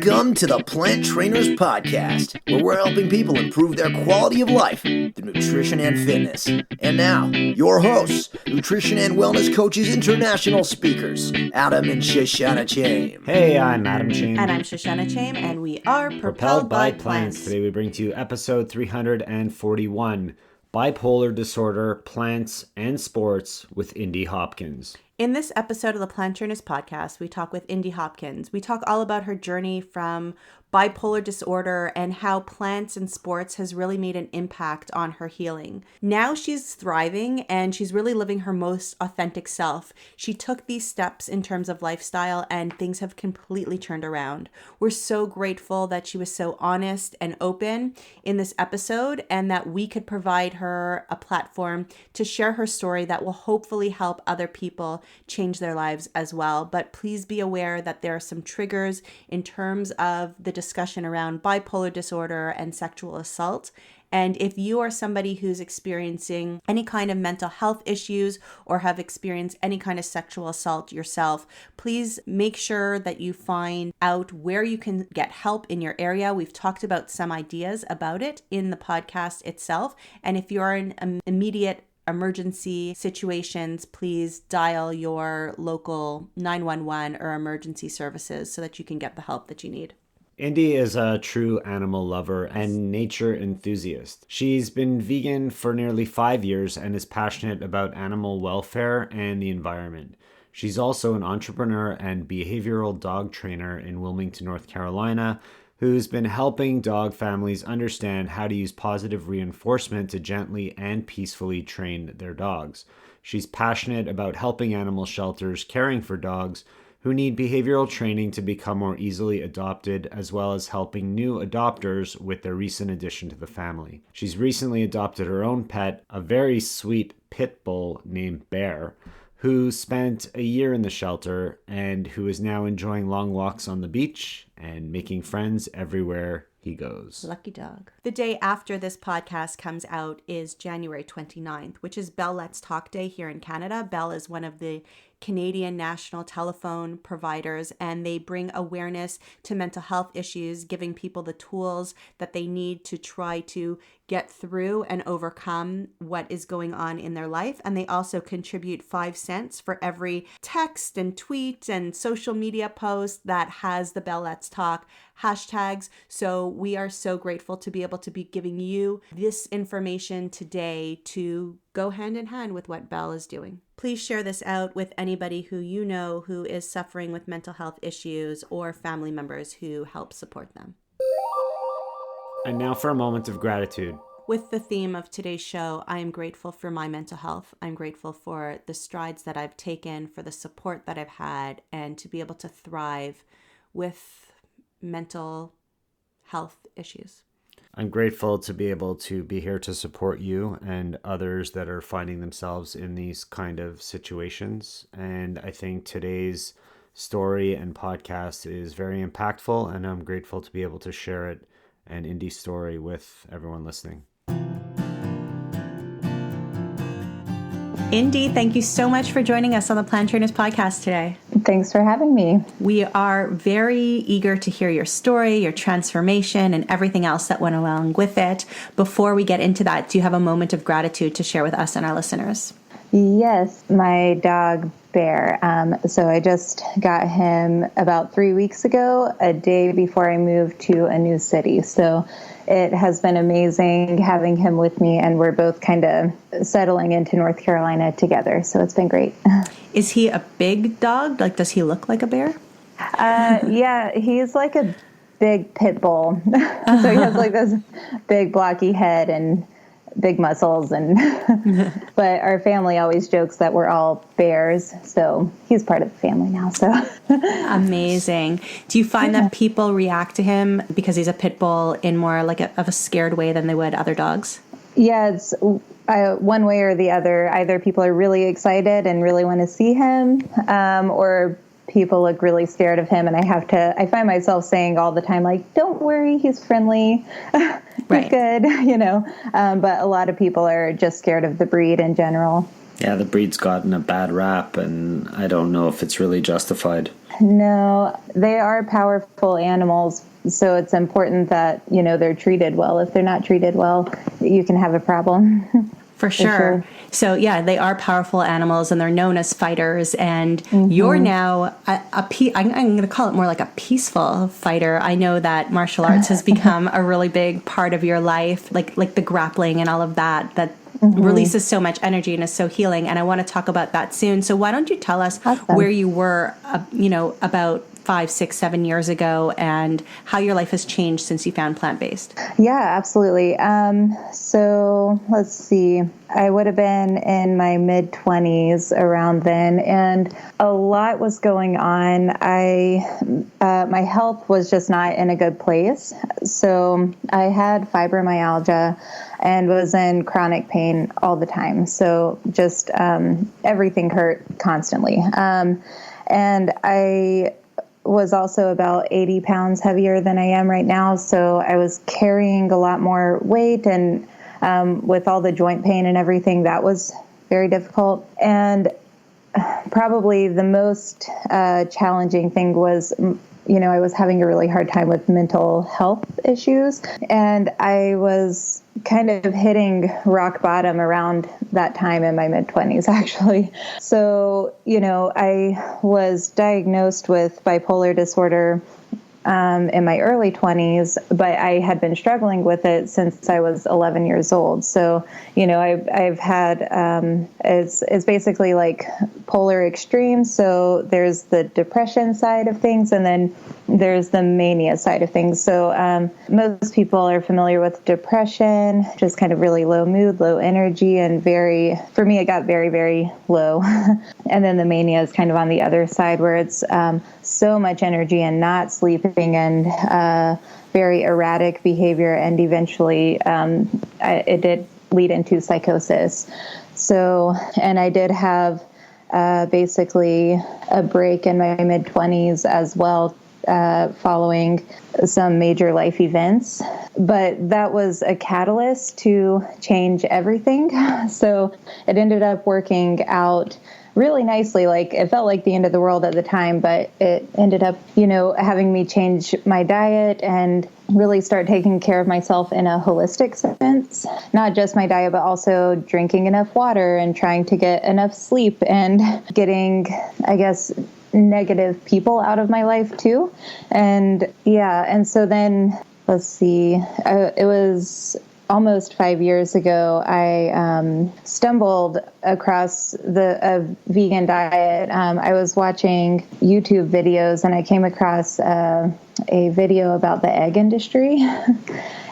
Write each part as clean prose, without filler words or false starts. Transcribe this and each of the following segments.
Welcome to the Plant Trainers Podcast, where we're helping people improve their quality of life through nutrition and fitness. And now, your hosts, nutrition and wellness coaches, international speakers, Adam and Shoshana Chaim. Hey, I'm Adam Chaim. And I'm Shoshana Chaim, and we are Propelled by Plants. Today we bring to you episode 341, Bipolar Disorder, Plants, and Sports with Indi Hopkins. In this episode of the Plant Trainers Podcast, we talk with Indi Hopkins. We talk all about her journey from bipolar disorder and how plants and sports has really made an impact on her healing. Now she's thriving and she's really living her most authentic self. She took these steps in terms of lifestyle and things have completely turned around. We're so grateful that she was so honest and open in this episode and that we could provide her a platform to share her story that will hopefully help other people change their lives as well. But please be aware that there are some triggers in terms of the discussion around bipolar disorder and sexual assault. And if you are somebody who's experiencing any kind of mental health issues or have experienced any kind of sexual assault yourself, please make sure that you find out where you can get help in your area. We've talked about some ideas about it in the podcast itself. And if you're in immediate emergency situations, please dial your local 911 or emergency services so that you can get the help that you need. Indi is a true animal lover and nature enthusiast. She's been vegan for nearly 5 years and is passionate about animal welfare and the environment. She's also an entrepreneur and behavioral dog trainer in Wilmington, North Carolina, who's been helping dog families understand how to use positive reinforcement to gently and peacefully train their dogs. She's passionate about helping animal shelters caring for dogs who need behavioral training to become more easily adopted, as well as helping new adopters with their recent addition to the family. She's recently adopted her own pet, a very sweet pitbull named Bear, who spent a year in the shelter and who is now enjoying long walks on the beach and making friends everywhere he goes. Lucky dog. The day after this podcast comes out is January 29th, which is Bell Let's Talk Day here in Canada. Bell is one of the Canadian national telephone providers, and they bring awareness to mental health issues, giving people the tools that they need to try to get through and overcome what is going on in their life. And they also contribute 5 cents for every text and tweet and social media post that has the Bell Let's Talk hashtags. So we are so grateful to be able to be giving you this information today to go hand in hand with what Bell is doing. Please share this out with anybody who you know who is suffering with mental health issues or family members who help support them. And now for a moment of gratitude. With the theme of today's show, I am grateful for my mental health. I'm grateful for the strides that I've taken, for the support that I've had, and to be able to thrive with mental health issues. I'm grateful to be able to be here to support you and others that are finding themselves in these kind of situations. And I think today's story and podcast is very impactful, and I'm grateful to be able to share it and Indi's story with everyone listening. Indi, thank you so much for joining us on the Plant Trainers Podcast today. Thanks for having me. We are very eager to hear your story, your transformation, and everything else that went along with it. Before we get into that, do you have a moment of gratitude to share with us and our listeners? Yes, my dog, Bear. So I just got him about 3 weeks ago, a day before I moved to a new city. So it has been amazing having him with me, and we're both kind of settling into North Carolina together. So it's been great. Is he a big dog? Like, does he look like a bear? Yeah, he's like a big pit bull. So he has like this big blocky head and big muscles, and but our family always jokes that we're all bears, so he's part of the family now. So amazing. Do you find that people react to him because he's a pit bull in more like of a scared way than they would other dogs? Yeah, it's one way or the other. Either people are really excited and really want to see him, or people look really scared of him, and I find myself saying all the time, like, don't worry, he's friendly, he's good, But a lot of people are just scared of the breed in general. Yeah, the breed's gotten a bad rap, and I don't know if it's really justified. No, they are powerful animals, so it's important that, they're treated well. If they're not treated well, you can have a problem. For sure. So yeah, they are powerful animals, and they're known as fighters. And you're now I'm going to call it more like a peaceful fighter. I know that martial arts has become a really big part of your life, like the grappling and all of that releases so much energy and is so healing. And I want to talk about that soon. So why don't you tell us where you were, about 5, 6, 7 years ago, and how your life has changed since you found plant-based? Yeah, absolutely. So let's see. I would have been in my mid-20s around then, and a lot was going on. My health was just not in a good place. So I had fibromyalgia and was in chronic pain all the time. So just everything hurt constantly. And I was also about 80 pounds heavier than I am right now. So I was carrying a lot more weight, and with all the joint pain and everything, that was very difficult. And probably the most challenging thing was, I was having a really hard time with mental health issues. And I was kind of hitting rock bottom around that time in my mid-20s, actually. So, I was diagnosed with bipolar disorder in my early 20s, but I had been struggling with it since I was 11 years old. So, I've had, it's basically like polar extremes. So there's the depression side of things, and then there's the mania side of things. So most people are familiar with depression, just kind of really low mood, low energy, and for me, it got very, very low. And then the mania is kind of on the other side, where it's so much energy and not sleeping, and very erratic behavior, and eventually it did lead into psychosis. So, and I did have basically a break in my mid-20s as well, following some major life events. But that was a catalyst to change everything. So it ended up working out really nicely. Like, it felt like the end of the world at the time, but it ended up, having me change my diet and really start taking care of myself in a holistic sense. Not just my diet, but also drinking enough water and trying to get enough sleep and getting, I guess, negative people out of my life too. And so then, let's see, it was almost 5 years ago, I stumbled across a vegan diet. I was watching YouTube videos, and I came across a video about the egg industry,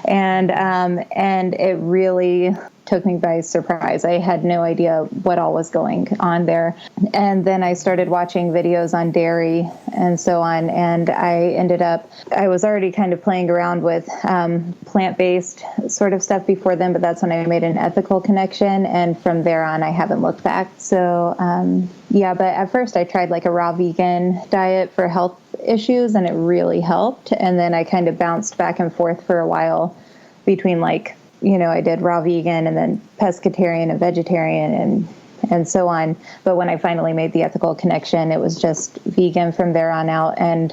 and it really took me by surprise. I had no idea what all was going on there. And then I started watching videos on dairy and so on. And I was already kind of playing around with plant-based sort of stuff before then, but that's when I made an ethical connection. And from there on, I haven't looked back. So, but at first I tried like a raw vegan diet for health issues, and it really helped. And then I kind of bounced back and forth for a while between I did raw vegan and then pescatarian and vegetarian and so on. But when I finally made the ethical connection, it was just vegan from there on out. And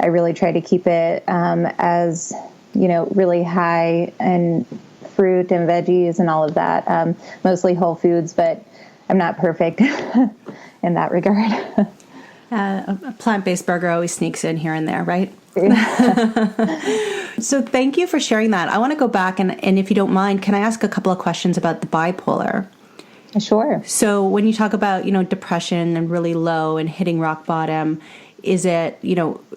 I really try to keep it as, really high in fruit and veggies and all of that, mostly whole foods, but I'm not perfect in that regard. A plant-based burger always sneaks in here and there, right? So thank you for sharing that. I want to go back and if you don't mind, can I ask a couple of questions about the bipolar? Sure. So when you talk about, depression and really low and hitting rock bottom, is it,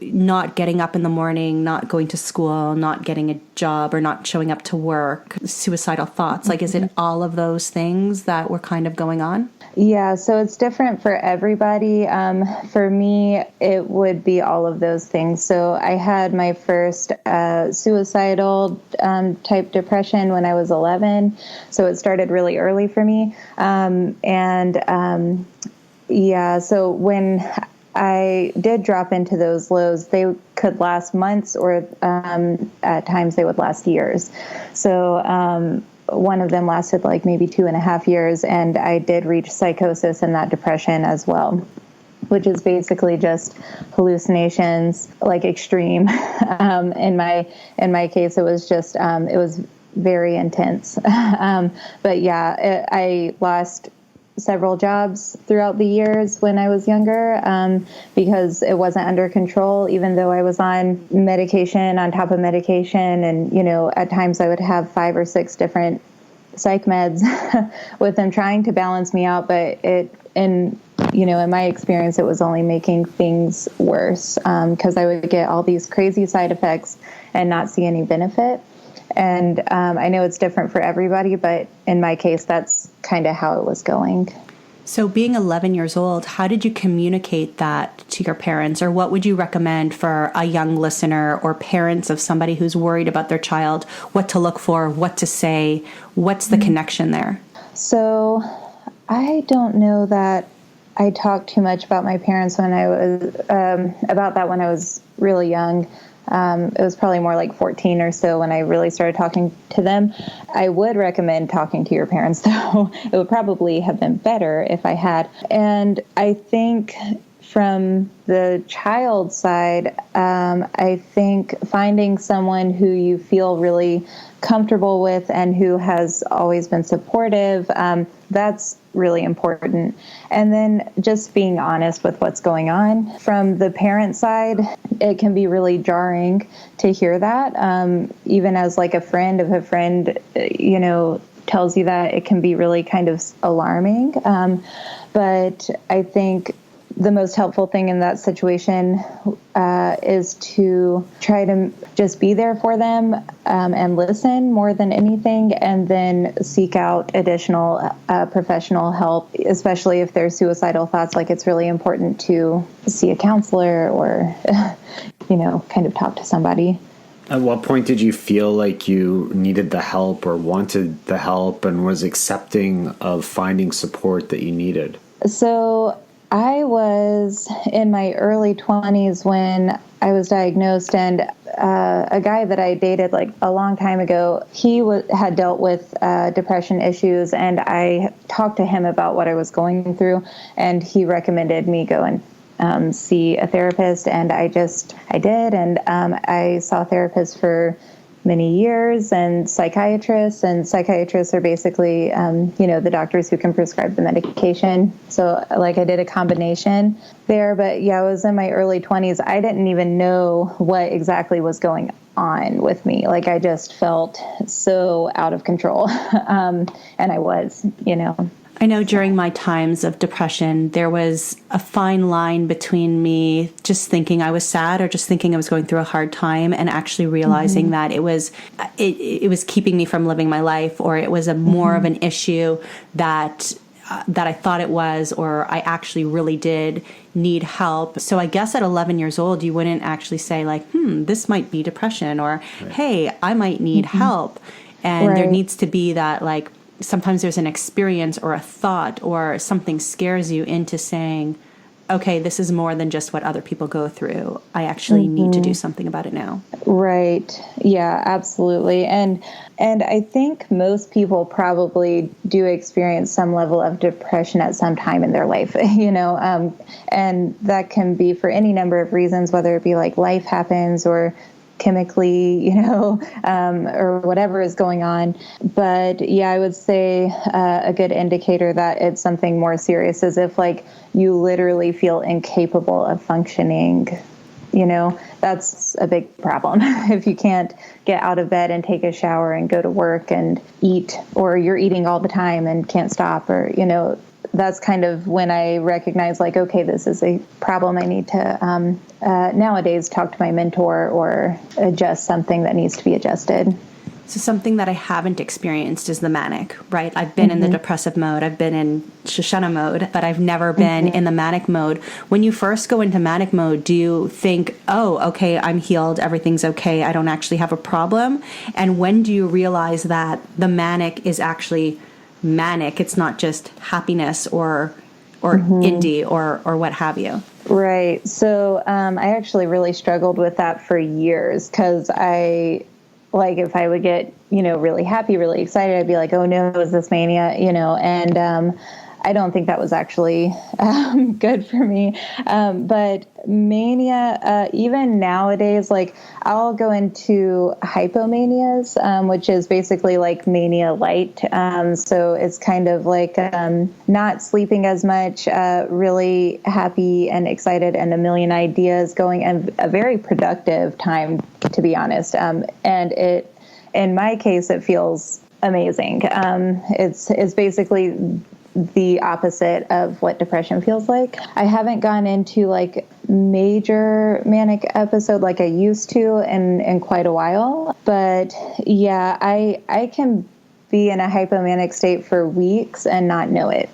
not getting up in the morning, not going to school, not getting a job, or not showing up to work, suicidal thoughts? Like, is it all of those things that were kind of going on? Yeah, so it's different for everybody. For me, it would be all of those things. So I had my first suicidal type depression when I was 11. So it started really early for me. So when I did drop into those lows, they could last months, or at times they would last years. So one of them lasted like maybe 2.5 years, and I did reach psychosis in that depression as well, which is basically just hallucinations, like extreme. In my case, it was just it was very intense. But yeah, I lost several jobs throughout the years when I was younger, because it wasn't under control, even though I was on medication on top of medication. And, at times I would have 5 or 6 different psych meds with them trying to balance me out. But in my experience, it was only making things worse, because I would get all these crazy side effects and not see any benefit. And I know it's different for everybody, but in my case, that's kind of how it was going. So being 11 years old, how did you communicate that to your parents? Or what would you recommend for a young listener or parents of somebody who's worried about their child, what to look for, what to say? What's the connection there? So I don't know that I talked too much about my parents when I was about that when I was really young. It was probably more like 14 or so when I really started talking to them. I would recommend talking to your parents, though. It would probably have been better if I had. And I think from the child side, I think finding someone who you feel really comfortable with and who has always been supportive, that's really important. And then just being honest with what's going on. From the parent side, it can be really jarring to hear that. Even as like a friend of a friend, tells you that, it can be really kind of alarming. But I think the most helpful thing in that situation is to try to just be there for them and listen more than anything, and then seek out additional professional help, especially if there's suicidal thoughts. Like, it's really important to see a counselor or, kind of talk to somebody. At what point did you feel like you needed the help or wanted the help and was accepting of finding support that you needed? So I was in my early 20s when I was diagnosed, and a guy that I dated like a long time ago, he had dealt with depression issues, and I talked to him about what I was going through, and he recommended me go and see a therapist, and I did, and I saw therapists for many years, and psychiatrists are basically, the doctors who can prescribe the medication. So like I did a combination there, but yeah, I was in my early 20s. I didn't even know what exactly was going on with me. Like, I just felt so out of control. And I was, I know during my times of depression, there was a fine line between me just thinking I was sad or just thinking I was going through a hard time, and actually realizing that it was keeping me from living my life, or it was a more of an issue that I thought it was, or I actually really did need help. So I guess at 11 years old, you wouldn't actually say like, this might be depression, or hey, I might need help. And there needs to be that, like, sometimes there's an experience or a thought or something scares you into saying, okay, this is more than just what other people go through. I actually need to do something about it now. Right. Yeah, absolutely. And I think most people probably do experience some level of depression at some time in their life, and that can be for any number of reasons, whether it be like life happens or chemically, or whatever is going on. But yeah, I would say a good indicator that it's something more serious is if like you literally feel incapable of functioning, that's a big problem. If you can't get out of bed and take a shower and go to work and eat, or you're eating all the time and can't stop, or, that's kind of when I recognize like, okay, this is a problem. I need to nowadays talk to my mentor or adjust something that needs to be adjusted. So something that I haven't experienced is the manic, right? I've been in the depressive mode. I've been in Shoshana mode, but I've never been in the manic mode. When you first go into manic mode, do you think, oh, okay, I'm healed, everything's okay, I don't actually have a problem? And when do you realize that the manic is actually manic? It's not just happiness or indie or what have you? Right. So I actually really struggled with that for years because if I would get, really happy, really excited, I'd be like, oh no, is this mania, and I don't think that was actually good for me. But mania, even nowadays, like I'll go into hypomanias, which is basically like mania light. So it's kind of like not sleeping as much, really happy and excited and a million ideas going, and a very productive time, to be honest. In my case, it feels amazing. It's basically the opposite of what depression feels like. I haven't gone into like major manic episode like I used to in quite a while, but yeah, I can be in a hypomanic state for weeks and not know it.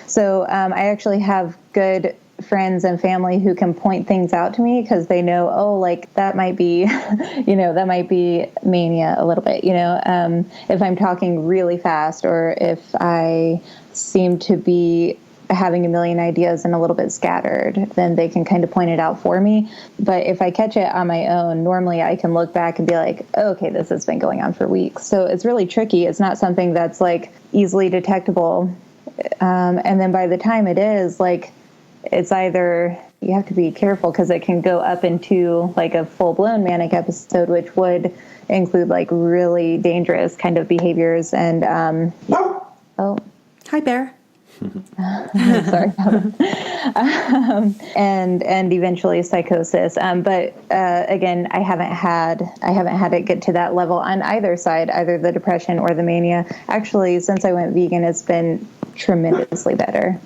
So I actually have good friends and family who can point things out to me because they know, oh, like that might be, that might be mania a little bit, if I'm talking really fast or if I seem to be having a million ideas and a little bit scattered, then they can kind of point it out for me. But if I catch it on my own, normally I can look back and be like, oh, okay, this has been going on for weeks. So it's really tricky. It's not something that's like easily detectable. And then by the time it is, like, it's either you have to be careful because it can go up into like a full-blown manic episode, which would include like really dangerous kind of behaviors and oh, hi Bear. Sorry. And eventually psychosis. But again, I haven't had it get to that level on either side, either the depression or the mania. Actually, since I went vegan, it's been tremendously better.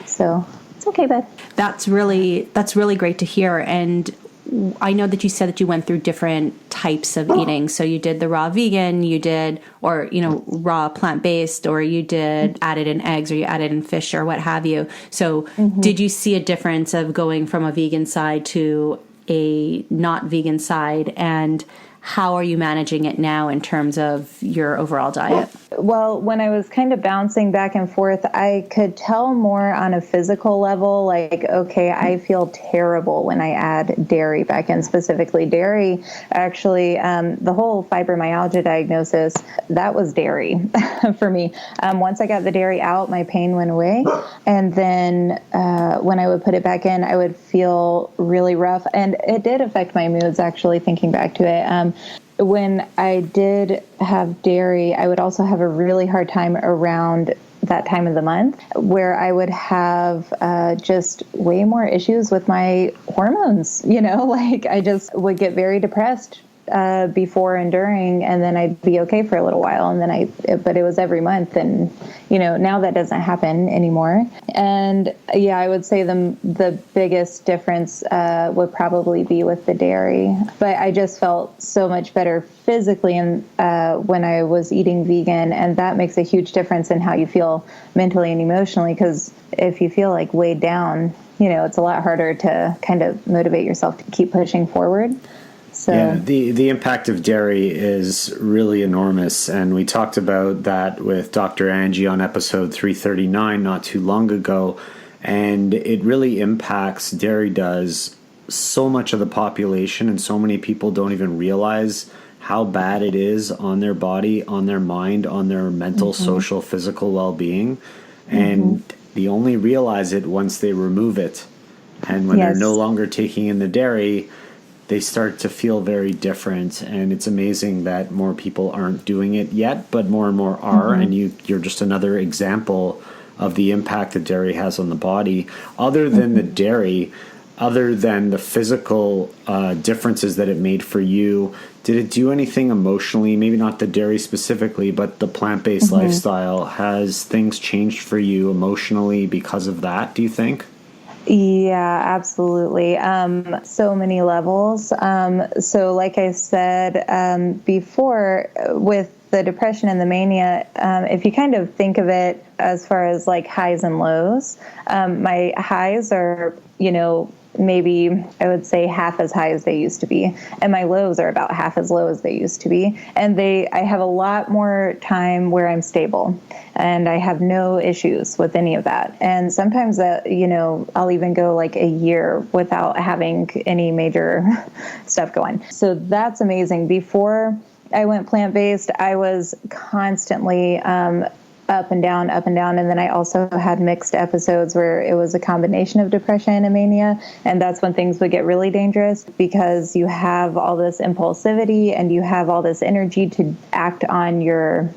So it's okay, bud. That's really great to hear. And I know that you said that you went through different types of eating. So you did the raw vegan, you did, or, raw plant-based, or you did added in eggs, or you added in fish, or what have you. So did you see a difference of going from a vegan side to a not vegan side? And how are you managing it now in terms of your overall diet? Well, when I was kind of bouncing back and forth, I could tell more on a physical level, like, okay, I feel terrible when I add dairy back in, specifically dairy. Actually, the whole fibromyalgia diagnosis, that was dairy for me. Once I got the dairy out, my pain went away. And then when I would put it back in, I would feel really rough. And it did affect my moods, actually, thinking back to it. When I did have dairy, I would also have a really hard time around that time of the month where I would have just way more issues with my hormones, like I just would get very depressed before and during, and then I'd be okay for a little while. And then but it was every month. And, now that doesn't happen anymore. And yeah, I would say the biggest difference would probably be with the dairy, but I just felt so much better physically and when I was eating vegan. And that makes a huge difference in how you feel mentally and emotionally. Because if you feel like weighed down, it's a lot harder to kind of motivate yourself to keep pushing forward. So. Yeah, the impact of dairy is really enormous, and we talked about that with Dr. Angie on episode 339 not too long ago, and it really impacts, dairy does, so much of the population, and so many people don't even realize how bad it is on their body, on their mind, on their mental, social, physical well-being, and they only realize it once they remove it, and when they're no longer taking in the dairy, they start to feel very different. And it's amazing that more people aren't doing it yet, but more and more are. And you're just another example of the impact that dairy has on the body. Other than the dairy, other than the physical differences that it made for you, did it do anything emotionally? Maybe not the dairy specifically, but the plant-based lifestyle. Has things changed for you emotionally because of that, do you think? Yeah, absolutely. So many levels. So like I said before, with the depression and the mania, if you kind of think of it as far as like highs and lows, my highs are, maybe I would say half as high as they used to be. And my lows are about half as low as they used to be. And I have a lot more time where I'm stable and I have no issues with any of that. And sometimes that, I'll even go like a year without having any major stuff going. So that's amazing. Before I went plant-based, I was constantly, up and down. And then I also had mixed episodes where it was a combination of depression and mania. And that's when things would get really dangerous because you have all this impulsivity and you have all this energy to act on your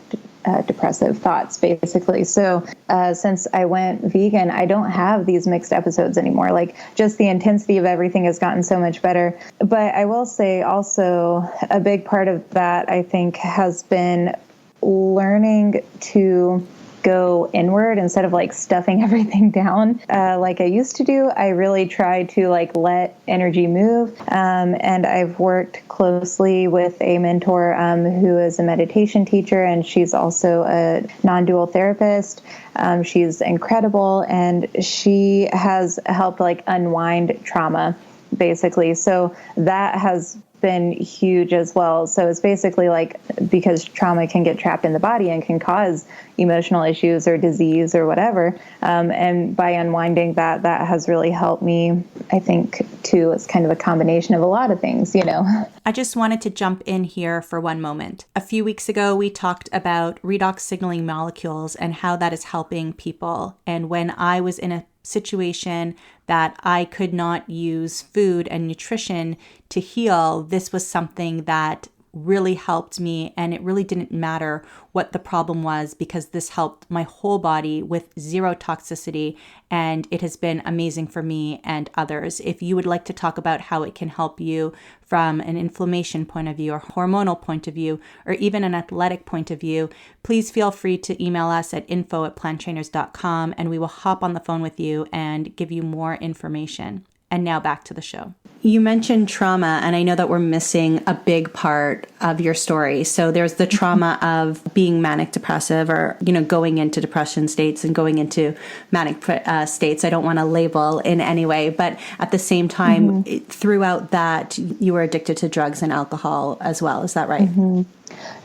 depressive thoughts, basically. So since I went vegan, I don't have these mixed episodes anymore. Like, just the intensity of everything has gotten so much better. But I will say also a big part of that, I think, has been learning to go inward instead of like stuffing everything down like I used to do. I really try to like let energy move. And I've worked closely with a mentor who is a meditation teacher, and she's also a non-dual therapist. She's incredible, and she has helped like unwind trauma, basically. So that has been huge as well. So it's basically like, because trauma can get trapped in the body and can cause emotional issues or disease or whatever. And by unwinding that has really helped me, I think, too. It's kind of a combination of a lot of things, I just wanted to jump in here for one moment. A few weeks ago, we talked about redox signaling molecules and how that is helping people. And when I was in a situation that I could not use food and nutrition to heal, this was something that really helped me, and it really didn't matter what the problem was because this helped my whole body with zero toxicity, and it has been amazing for me and others. If you would like to talk about how it can help you from an inflammation point of view or hormonal point of view or even an athletic point of view, please feel free to email us at info@planttrainers.com and we will hop on the phone with you and give you more information. And now back to the show. You mentioned trauma, and I know that we're missing a big part of your story. So there's the trauma of being manic depressive or, going into depression states and going into manic states. I don't want to label in any way, but at the same time, throughout that, you were addicted to drugs and alcohol as well. Is that right?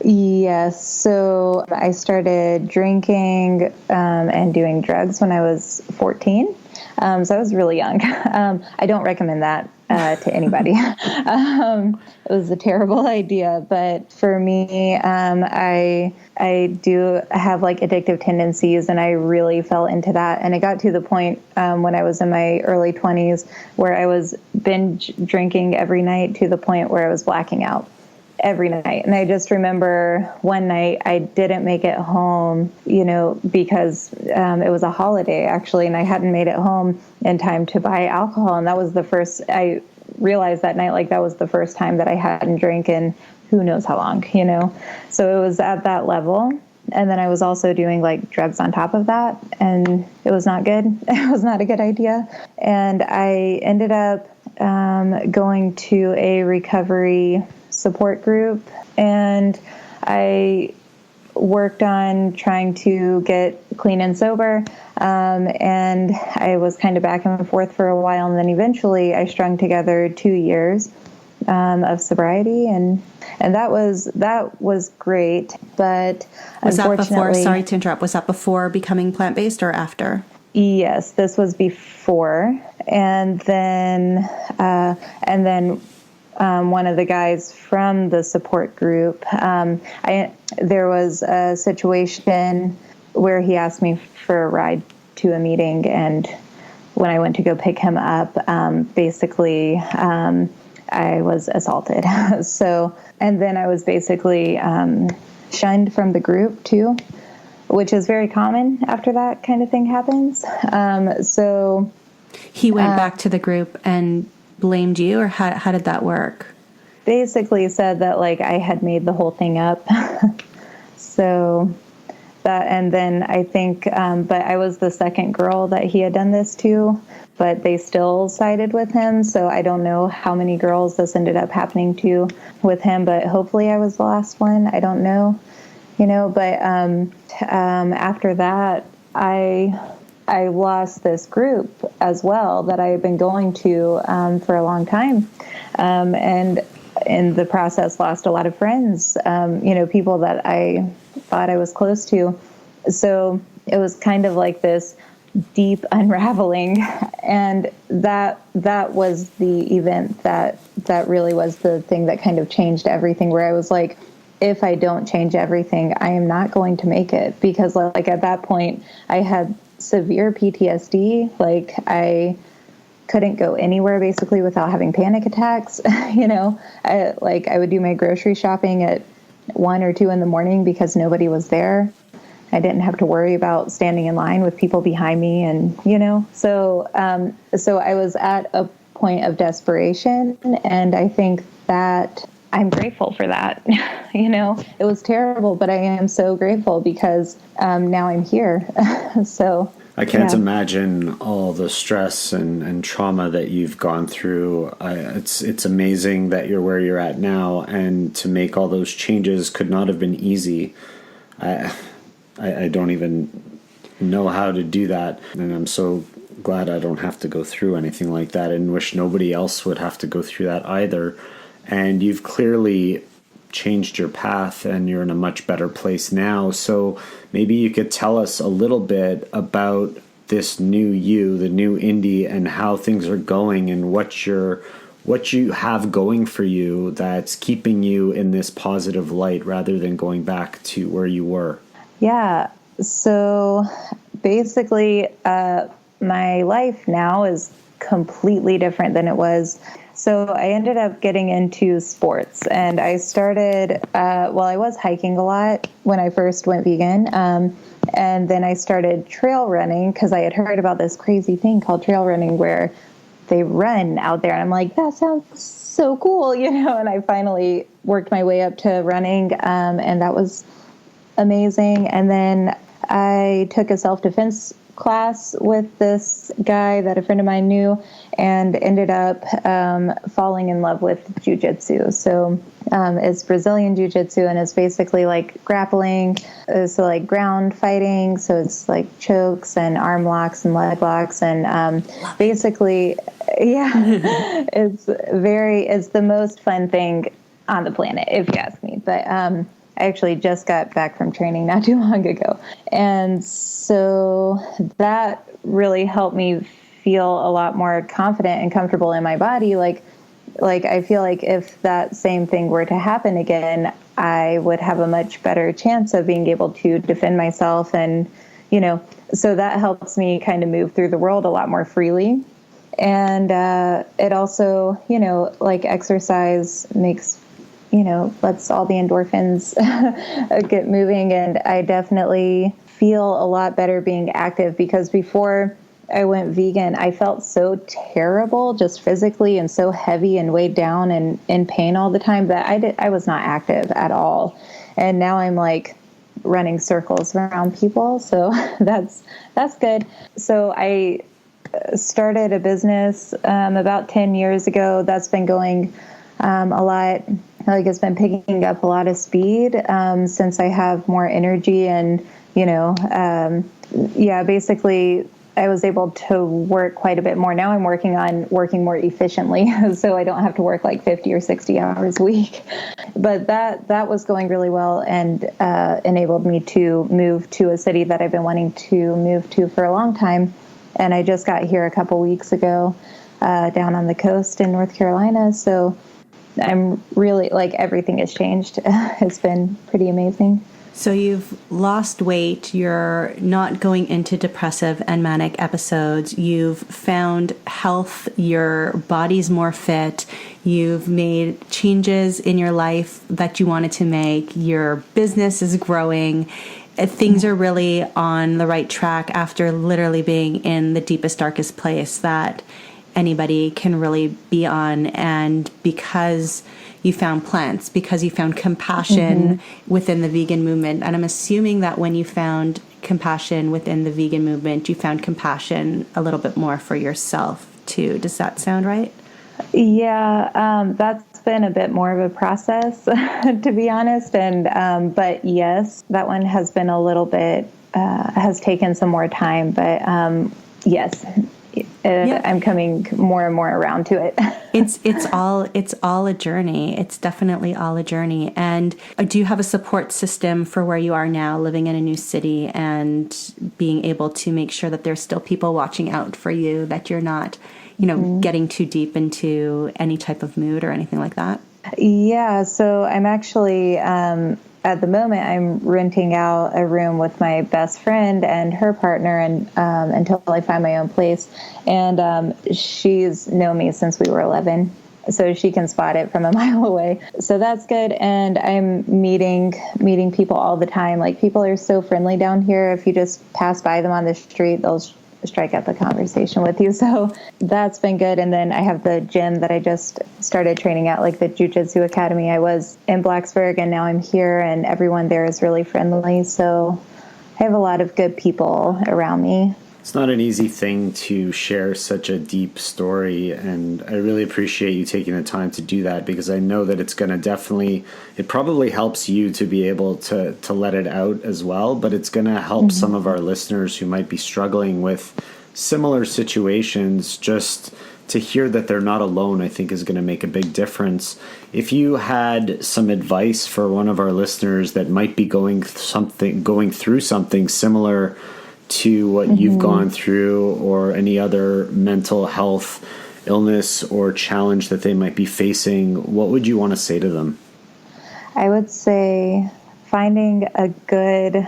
Yes. So I started drinking and doing drugs when I was 14. So I was really young. I don't recommend that to anybody. It was a terrible idea. But for me, I do have like addictive tendencies, and I really fell into that. And it got to the point when I was in my early 20s where I was binge drinking every night to the point where I was blacking out every night. And I just remember one night I didn't make it home, because it was a holiday actually, and I hadn't made it home in time to buy alcohol. And that was I realized that night, like that was the first time that I hadn't drank in who knows how long, So it was at that level. And then I was also doing like drugs on top of that, and it was not good. It was not a good idea. And I ended up going to a recovery support group, and I worked on trying to get clean and sober, and I was kind of back and forth for a while, and then eventually I strung together 2 years of sobriety, and that was great. But was that before? Unfortunately, Sorry to interrupt. Was that before becoming plant-based or after? Yes, this was before, and then one of the guys from the support group, there was a situation where he asked me for a ride to a meeting, and when I went to go pick him up, basically I was assaulted. And then I was basically shunned from the group too, which is very common after that kind of thing happens. So he went back to the group and blamed you, or how did that work? Basically said that like I had made the whole thing up. So that, and then I think, but I was the second girl that he had done this to, but they still sided with him. So I don't know how many girls this ended up happening to with him, but hopefully I was the last one. I don't know, but after that, I I lost this group as well that I had been going to for a long time. And in the process, lost a lot of friends, people that I thought I was close to. So it was kind of like this deep unraveling. And that was the event that really was the thing that kind of changed everything, where I was like, if I don't change everything, I am not going to make it. Because like at that point, I had severe PTSD. Like I couldn't go anywhere basically without having panic attacks. I would do my grocery shopping at 1 or 2 in the morning because nobody was there. I didn't have to worry about standing in line with people behind me. And, so I was at a point of desperation. And I think that I'm grateful for that. It was terrible, but I am so grateful because now I'm here. So I can't imagine all the stress and trauma that you've gone through. It's amazing that you're where you're at now, and to make all those changes could not have been easy. I don't even know how to do that, and I'm so glad I don't have to go through anything like that, and wish nobody else would have to go through that either. And you've clearly changed your path, and you're in a much better place now. So maybe you could tell us a little bit about this new you, the new Indi, and how things are going, and what you have going for you that's keeping you in this positive light rather than going back to where you were. Yeah. So basically, my life now is completely different than it was. So I ended up getting into sports, and I started, I was hiking a lot when I first went vegan. And then I started trail running because I had heard about this crazy thing called trail running where they run out there. And I'm like, that sounds so cool, and I finally worked my way up to running. And that was amazing. And then I took a self-defense class with this guy that a friend of mine knew, and ended up falling in love with jiu-jitsu. So it's Brazilian jiu-jitsu, and it's basically like grappling, so like ground fighting. So it's like chokes and arm locks and leg locks, and basically, it's the most fun thing on the planet, if you ask me. But I actually just got back from training not too long ago. And so that really helped me feel a lot more confident and comfortable in my body. Like I feel like if that same thing were to happen again, I would have a much better chance of being able to defend myself. And, so that helps me kind of move through the world a lot more freely. And it also, like exercise makes lets all the endorphins get moving. And I definitely feel a lot better being active, because before I went vegan, I felt so terrible just physically, and so heavy and weighed down and in pain all the time that I was not active at all. And now I'm like running circles around people. So that's good. So I started a business about 10 years ago. That's been going a lot. Like it's been picking up a lot of speed since I have more energy, and basically I was able to work quite a bit more. Now I'm working on working more efficiently, so I don't have to work like 50 or 60 hours a week. But that was going really well, and enabled me to move to a city that I've been wanting to move to for a long time. And I just got here a couple weeks ago, down on the coast in North Carolina. So I'm really, like, everything has changed. It's been pretty amazing. So you've lost weight, you're not going into depressive and manic episodes, you've found health, your body's more fit, you've made changes in your life that you wanted to make, your business is growing, things are really on the right track after literally being in the deepest, darkest place that anybody can really be on. And because you found plants, because you found compassion within the vegan movement. And I'm assuming that when you found compassion within the vegan movement, you found compassion a little bit more for yourself too. Does that sound right? Yeah, that's been a bit more of a process, to be honest. And but yes, that one has been a little bit has taken some more time, but yes, I'm coming more and more around to it. It's all a journey. It's definitely all a journey. And do you have a support system for where you are now, living in a new city and being able to make sure that there's still people watching out for you, that you're not, getting too deep into any type of mood or anything like that? Yeah, so I'm actually, at the moment, I'm renting out a room with my best friend and her partner, and until I find my own place. And she's known me since we were 11, so she can spot it from a mile away. So that's good. And I'm meeting people all the time. Like, people are so friendly down here. If you just pass by them on the street, they'll strike up a conversation with you. So that's been good. And then I have the gym that I just started training at, like the Jiu-Jitsu Academy. I was in Blacksburg and now I'm here, and everyone there is really friendly. So I have a lot of good people around me. It's not an easy thing to share such a deep story, and I really appreciate you taking the time to do that, because I know that it's going to it probably helps you to be able to let it out as well, but it's going to help some of our listeners who might be struggling with similar situations. Just to hear that they're not alone, I think, is going to make a big difference. If you had some advice for one of our listeners that might be going through something similar to what you've gone through, or any other mental health illness or challenge that they might be facing, what would you want to say to them? I would say finding a good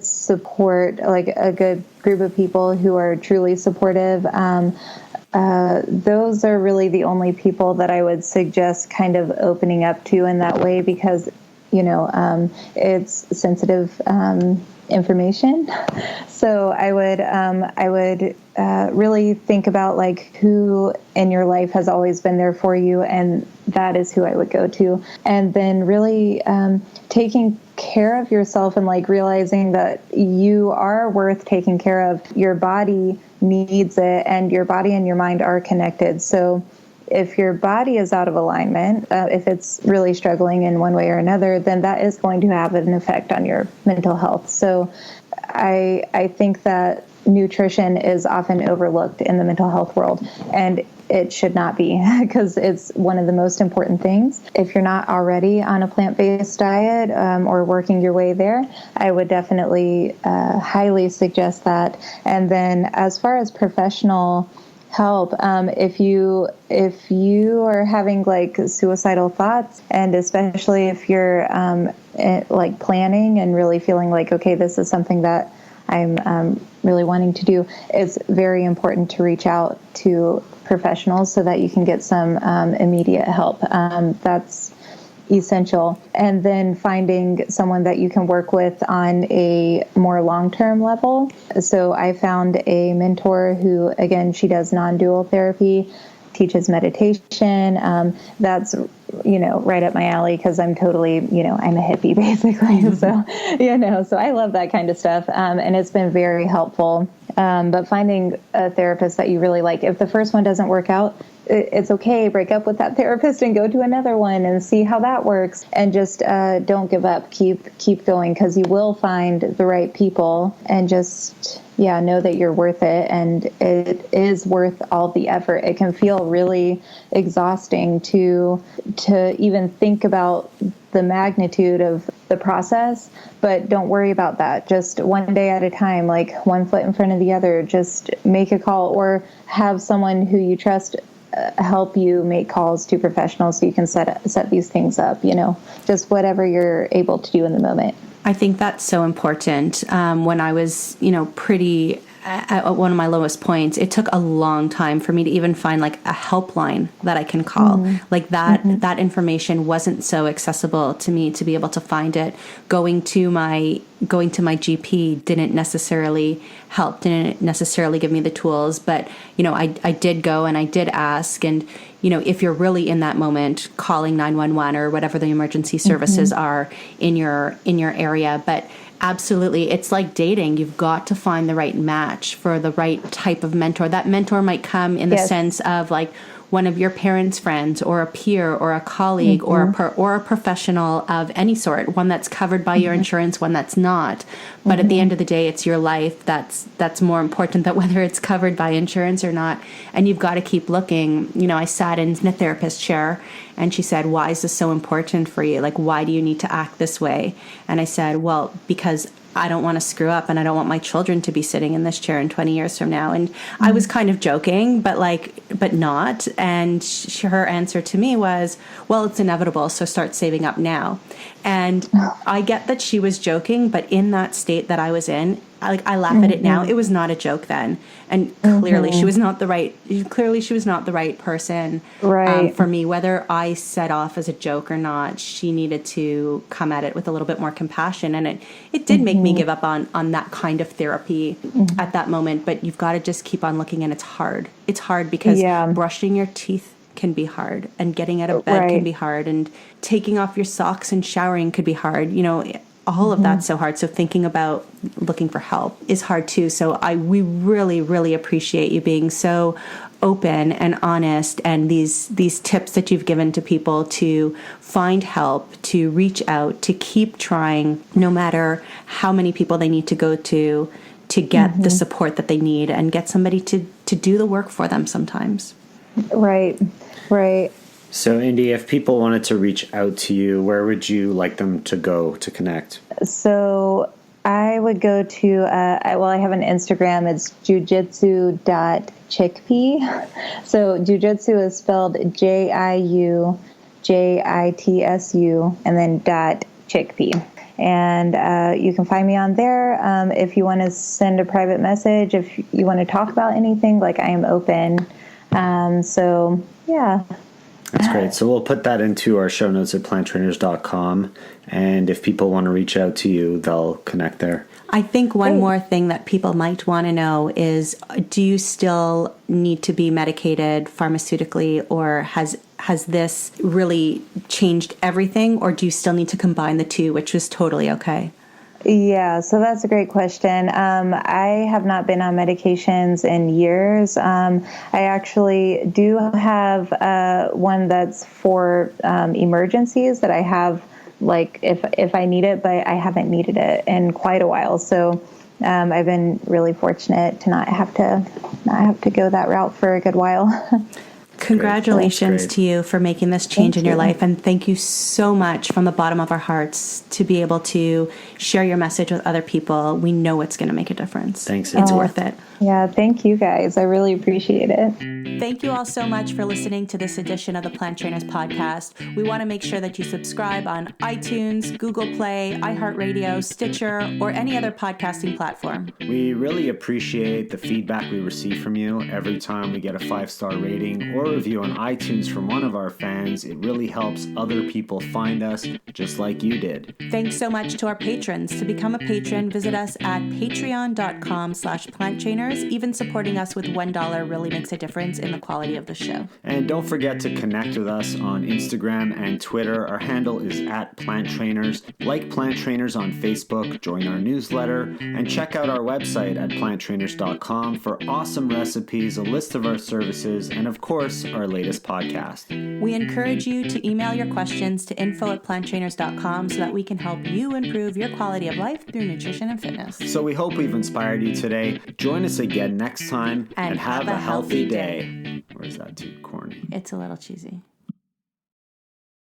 support, like a good group of people who are truly supportive. Those are really the only people that I would suggest kind of opening up to in that way, because it's sensitive information. So I would really think about like who in your life has always been there for you, and that is who I would go to. And then really taking care of yourself, and like realizing that you are worth taking care of. Your body needs it, and your body and your mind are connected. So if your body is out of alignment, if it's really struggling in one way or another, then that is going to have an effect on your mental health. So I think that nutrition is often overlooked in the mental health world, and it should not be, because it's one of the most important things. If you're not already on a plant-based diet or working your way there, I would definitely highly suggest that. And then as far as professional help, if you are having like suicidal thoughts, and especially if you're like planning and really feeling like, okay, this is something that I'm really wanting to do, it's very important to reach out to professionals so that you can get some immediate help. That's essential. And then finding someone that you can work with on a more long-term level. So I found a mentor who, again, she does non-dual therapy, teaches meditation. That's, right up my alley, because I'm totally, I'm a hippie basically. So I love that kind of stuff. And it's been very helpful. But finding a therapist that you really like, if the first one doesn't work out, it's okay. Break up with that therapist and go to another one and see how that works. And just don't give up. Keep going, because you will find the right people. And just know that you're worth it, and it is worth all the effort. It can feel really exhausting to even think about the magnitude of the process, but don't worry about that. Just one day at a time, like one foot in front of the other. Just make a call, or have someone who you trust help you make calls to professionals so you can set these things up, just whatever you're able to do in the moment. I think that's so important. When I was, pretty at one of my lowest points, it took a long time for me to even find like a helpline that I can call. Like that information wasn't so accessible to me to be able to find it. Going to my GP didn't necessarily help, didn't necessarily give me the tools, but I did go and I did ask, and if you're really in that moment, calling 911 or whatever the emergency services are in your area. But absolutely, it's like dating. You've got to find the right match for the right type of mentor. That mentor might come in the sense of like, one of your parents' friends or a peer or a colleague or a professional of any sort, one that's covered by your insurance, one that's not. But at the end of the day, it's your life that's more important than whether it's covered by insurance or not. And you've got to keep looking. You know, I sat in a therapist chair and she said, why is this so important for you? Like, why do you need to act this way? And I said, well, because I don't want to screw up and I don't want my children to be sitting in this chair in 20 years from now. And I was kind of joking, but not. And her answer to me was, well, it's inevitable, so start saving up now. And I get that she was joking, but in that state that I was in, I laugh at it now. It was not a joke then. And clearly she was not the right person for me. Whether I set off as a joke or not, she needed to come at it with a little bit more compassion. And it did make me give up on that kind of therapy at that moment. But you've got to just keep on looking, and it's hard. It's hard because brushing your teeth can be hard, and getting out of bed can be hard, and taking off your socks and showering could be hard. You know, all of that's so hard. So thinking about looking for help is hard too. So we really, really appreciate you being so open and honest, and these tips that you've given to people to find help, to reach out, to keep trying, no matter how many people they need to go to get the support that they need, and get somebody to do the work for them sometimes. Right. So, Indi, if people wanted to reach out to you, where would you like them to go to connect? So I would go to, I have an Instagram. It's jujitsu.chickpea. So jujitsu is spelled JIUJITSU and then .chickpea. And you can find me on there. If you want to send a private message, if you want to talk about anything, like, I am open. So, yeah. That's great. So we'll put that into our show notes at planttrainers.com. And if people want to reach out to you, they'll connect there. I think one more thing that people might want to know is, do you still need to be medicated pharmaceutically, or has this really changed everything, or do you still need to combine the two, which was totally okay? Yeah, so that's a great question. I have not been on medications in years. I actually do have one that's for emergencies that I have, like, if I need it, but I haven't needed it in quite a while. So I've been really fortunate to not have to go that route for a good while. Congratulations to you for making this change in your life. And thank you so much from the bottom of our hearts to be able to share your message with other people. We know it's going to make a difference. Thanks. It's worth it. Yeah, thank you guys. I really appreciate it. Thank you all so much for listening to this edition of the Plant Trainers Podcast. We want to make sure that you subscribe on iTunes, Google Play, iHeartRadio, Stitcher, or any other podcasting platform. We really appreciate the feedback we receive from you. Every time we get a 5-star rating or review on iTunes from one of our fans, it really helps other people find us, just like you did. Thanks so much to our patrons. To become a patron, visit us at patreon.com/planttrainers. Even supporting us with $1 really makes a difference in the quality of the show. And don't forget to connect with us on Instagram and Twitter. Our handle is @PlantTrainers. Like Plant Trainers on Facebook, join our newsletter, and check out our website at planttrainers.com for awesome recipes, a list of our services, and of course, our latest podcast. We encourage you to email your questions to info@planttrainers.com so that we can help you improve your quality of life through nutrition and fitness. So we hope we've inspired you today. Join us again next time, and have a healthy day. Or is that too corny? It's a little cheesy.